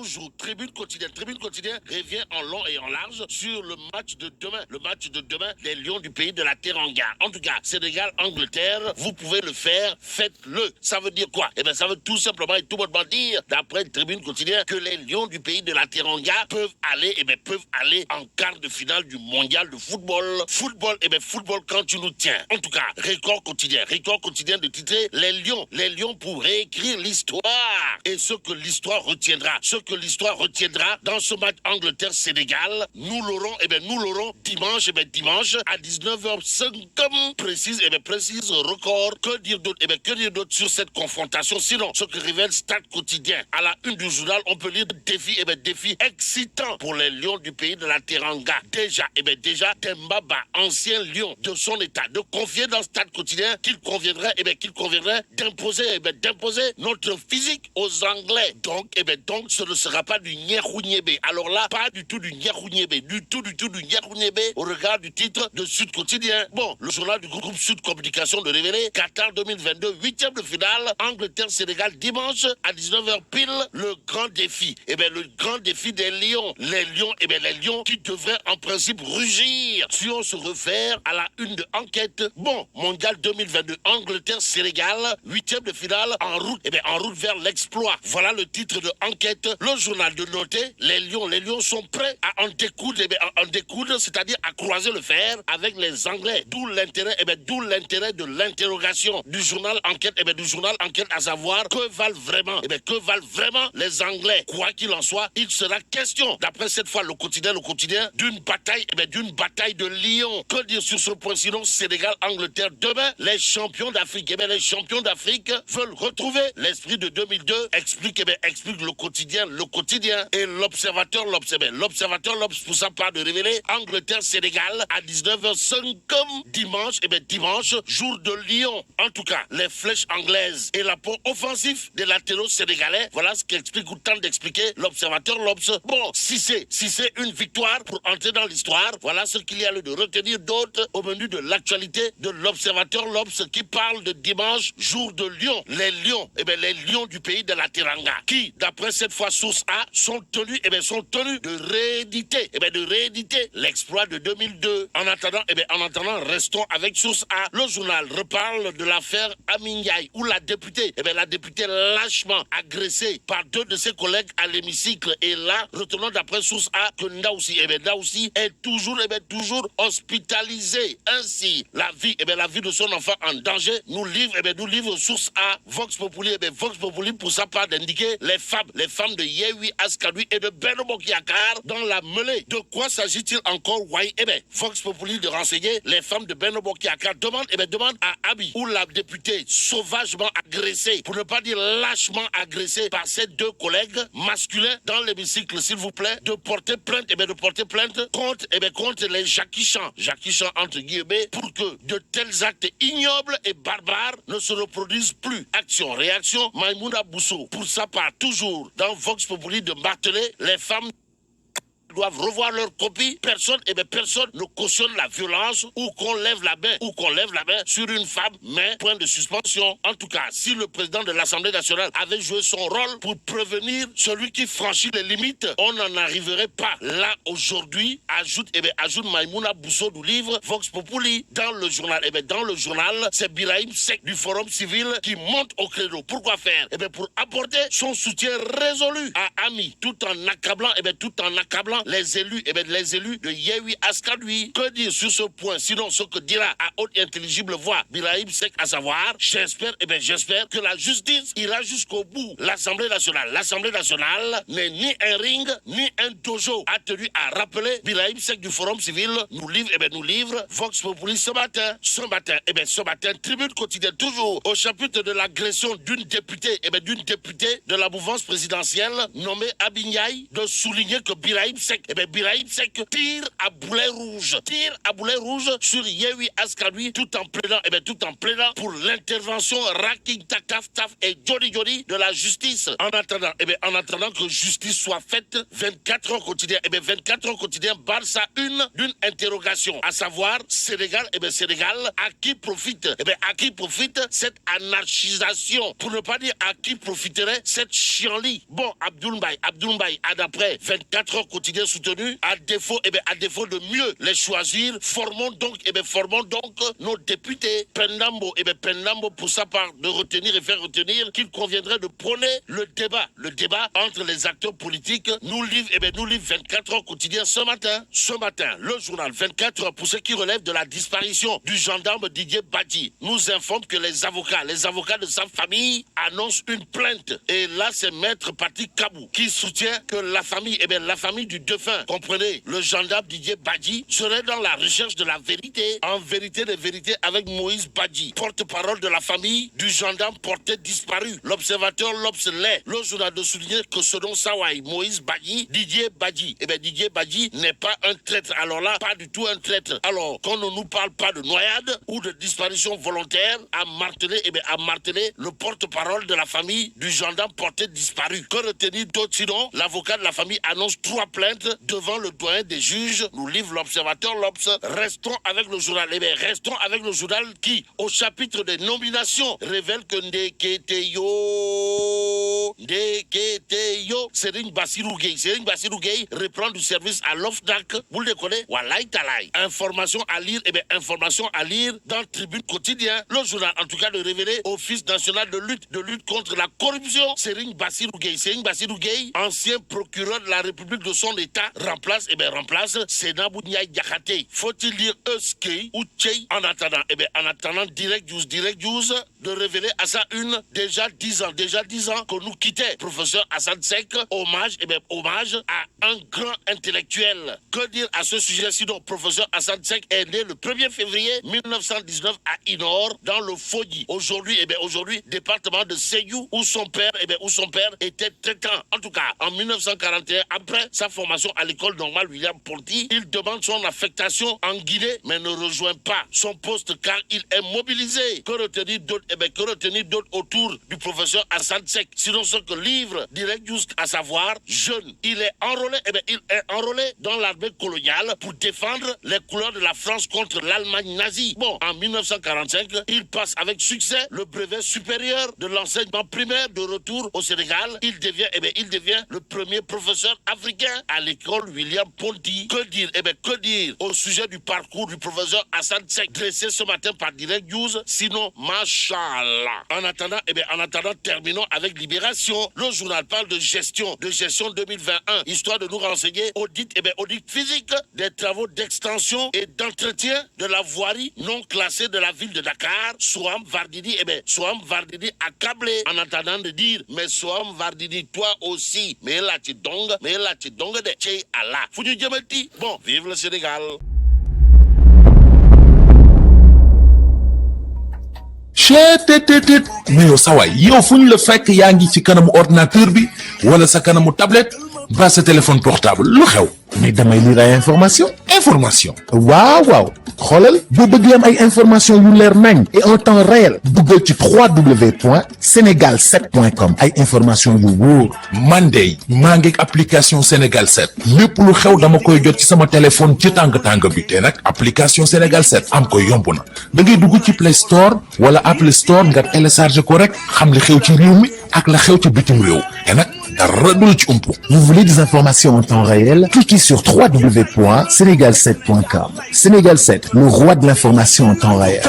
Bonjour, Tribune Quotidienne. Tribune Quotidienne revient en long et en large sur le match de demain. Le match de demain des Lions du pays de la Teranga. En tout cas, Sénégal-Angleterre, vous pouvez le faire, faites-le. Ça veut dire quoi? Eh bien, ça veut tout simplement et tout bonnement dire, d'après Tribune Quotidienne, que les Lions du pays de la Teranga peuvent aller en quart de finale du mondial de football. Football, football quand tu nous tiens. En tout cas, Record quotidien de titrer les Lions pour réécrire l'histoire. Et ce que l'histoire retiendra dans ce match Angleterre-Sénégal, nous l'aurons dimanche à 19h05, comme précise Record. Que dire d'autre sur cette confrontation? Sinon, ce que révèle Stade quotidien à la une du journal, on peut lire défi excitant pour les Lions du pays de la Teranga. Déjà, Dembaba, ancien Lion de son état, de confier dans Stade quotidien qu'il conviendrait d'imposer notre physique aux Anglais. Donc, ce ne sera pas du Nyerou-Niébé. Alors là, pas du tout du Nyerou-Niébé, du tout du Nyerou-Niébé au regard du titre de Sud Quotidien. Bon, le journal du groupe Sud Communication de révéler Qatar 2022, 8e de finale, Angleterre-Sénégal dimanche à 19h pile, le grand défi. Le grand défi des Lions. Les Lions qui devraient en principe rugir. Si on se réfère à la une de Enquête, bon, mondial 2022, Angleterre-Sénégal, 8e de finale, en route vers l'exploit. Voilà le titre de Enquête. Le journal de noter, les Lions sont prêts à en découdre, c'est-à-dire à croiser le fer avec les Anglais. D'où l'intérêt de l'interrogation du journal Enquête, à savoir que valent vraiment les Anglais. Quoi qu'il en soit, il sera question, d'après cette fois le quotidien, d'une bataille de lions. Que dire sur ce point? Sinon, Sénégal-Angleterre demain, les champions d'Afrique, veulent retrouver l'esprit de 2002, explique le quotidien et l'observateur, pour sa part de révéler Angleterre-Sénégal à 19h05 comme dimanche, jour de Lion. En tout cas, les flèches anglaises et l'apport offensif des latéraux sénégalais, voilà ce qu'explique ou tente d'expliquer l'observateur L'Obs. Bon, si c'est une victoire pour entrer dans l'histoire, voilà ce qu'il y a lieu de retenir d'autres au menu de l'actualité de l'observateur L'Obs qui parle de dimanche, jour de Lion. Les Lions du pays de la Teranga, qui, d'après cette fois source A, sont tenus de rééditer l'exploit de 2002. En attendant, restons avec source A. Le journal reparle de l'affaire Aminyaï, où la députée lâchement agressée par deux de ses collègues à l'hémicycle. Et là, retenons d'après source A que Ndaoussi est toujours hospitalisé. Ainsi, la vie de son enfant en danger nous livre source A. Vox Populi, pour sa part d'indiquer les femmes de Yehui Askadui et de Benno Bokk Yakaar dans la mêlée. De quoi s'agit-il encore? Vox Populi de renseigner les femmes de Benno Bokk Yakaar demande à Abi, où la députée sauvagement agressée, pour ne pas dire lâchement agressée par ses deux collègues masculins dans l'hémicycle, s'il vous plaît, de porter plainte contre les Jackie-Chan entre guillemets, pour que de tels actes ignobles et barbares ne se reproduisent plus. Action, réaction, Maïmouna Bousso, pour sa part, toujours dans Vox Populi de marteler les femmes doivent revoir leur copie. Personne ne cautionne la violence ou qu'on lève la main sur une femme, mais point de suspension. En tout cas, si le président de l'Assemblée nationale avait joué son rôle pour prévenir celui qui franchit les limites, on n'en arriverait pas là aujourd'hui. Ajoute Maïmouna Bousso du livre Vox Populi. Dans le journal, c'est Birahim Seck du Forum Civil qui monte au credo. Pourquoi faire? Pour apporter son soutien résolu à Ami, tout en accablant les élus de Yehui Askadui. Que dire sur ce point? Sinon, ce que dira à haute et intelligible voix Birahim Seck, à savoir, j'espère que la justice ira jusqu'au bout. L'Assemblée nationale n'est ni un ring, ni un dojo, a tenu à rappeler Birahim Seck du Forum Civil, nous livre Vox Populi ce matin, Tribune Quotidienne, toujours au chapitre de l'agression d'une députée de la mouvance présidentielle nommée Abignaï, de souligner que Birahim Seck Seck, Birahim Seck tire à boulet rouge sur Yehui Askanui tout en plaidant pour l'intervention Raking Taf Taf et Jody de la justice. En attendant que justice soit faite, 24 heures quotidien, 24 heures quotidien barre sa une d'une interrogation, à savoir Sénégal, à qui profite cette anarchisation, pour ne pas dire à qui profiterait cette chienlit. Bon, Abdoul Mbaye a d'après 24 heures quotidien soutenu, à défaut de mieux les choisir, formons donc nos députés. Pendambo pour sa part de retenir et faire retenir qu'il conviendrait de prôner le débat entre les acteurs politiques. Nous livre 24 heures quotidien ce matin, le journal 24 heures, pour ce qui relève de la disparition du gendarme Didier Badji, nous informe que les avocats de sa famille annoncent une plainte. Et là, c'est Maître Patrick Kabou qui soutient que la famille du défunt, comprenez, le gendarme Didier Badji, serait dans la recherche de la vérité, en vérité des vérités, avec Moïse Badji, porte-parole de la famille du gendarme porté disparu. L'observateur l'Obs-Lait, le journal de souligner que selon Sawai, Moïse Badji, Didier Badji n'est pas un traître. Alors là, pas du tout un traître. Alors, qu'on ne nous parle pas de noyade ou de disparition volontaire, à marteler le porte-parole de la famille du gendarme porté disparu. Que retenir d'autre sinon? L'avocat de la famille annonce 3 plaintes devant le doyen des juges, nous livre l'observateur l'Obs. Restons avec le journal qui, au chapitre des nominations, révèle que Ndeketeyo, Serigne Bassirou Gueye reprend du service à l'OFNAC. Vous le connaissez? Wallahi Talaï. Information à lire dans Tribune Quotidien. Le journal, en tout cas, de révéler Office national de lutte contre la corruption. Serigne Bassirou Gueye, ancien procureur de la République de son État, remplace Sénabou Ndiaye Diakhaté. Faut-il dire Euskei ou Tchei? En attendant, Direct News de révéler à sa une déjà 10 ans que nous quittait professeur Assane Seck. Hommage à un grand intellectuel. Que dire à ce sujet sinon? Professeur Assane Seck est né le 1er février 1919 à Inor, dans le Fodji. Aujourd'hui, département de Seyou, où son père était traitant. En tout cas, en 1941, après sa formation à l'école normale William Ponty, il demande son affectation en Guinée, mais ne rejoint pas son poste car il est mobilisé. Que retenir d'autres autour du professeur Assane Seck, sinon ce que livre Direct News, à savoir jeune. Il est enrôlé dans l'armée coloniale pour défendre les couleurs de la France contre l'Allemagne nazie. Bon, en 1945, il passe avec succès le brevet supérieur de l'enseignement primaire. De retour au Sénégal, il devient le premier professeur africain à l'école William Ponty. Que dire au sujet du parcours du professeur Assane Seck, dressé ce matin par Direct News, sinon machallah. En attendant, terminons avec Libération. Le journal parle de gestion 2021, histoire de nous renseigner audit physique des travaux d'extension et d'entretien de la voirie non classée de la ville de Dakar. Soham Vardini accablé, en attendant de dire, mais Soham Vardini, toi aussi, mais là tu donges de Tchei Allah. Foudu Djamati, bon, vive le Sénégal. mais yow sa waay yow fu ñu la fekk yaa ngi ci kanamu ordinateur bi wala sa kanamu tablette ba sa téléphone portable lu xew? mais damay lire ay information waaw xoolal boo bëgg am ay information yu leer nañ et en temps réel duggal ci www.senegal7.com ay information yu wóor. man de maa ngi application Sénégal 7 lépp lu xew dama koy jot ci sama téléphone ci tàng bi te nag application Sénégal 7 am ko yomb na da ngay dugg ci Play Store wala Apple Store nga télécharger ko rek xam li xew ci réew mi ak la xew ci bitim réew te nag dara du la ci umpu. Vous voulez des informations en temps réel? Cliquez sur www.senegal7.com. Sénégal 7, le roi de l'information en temps réel.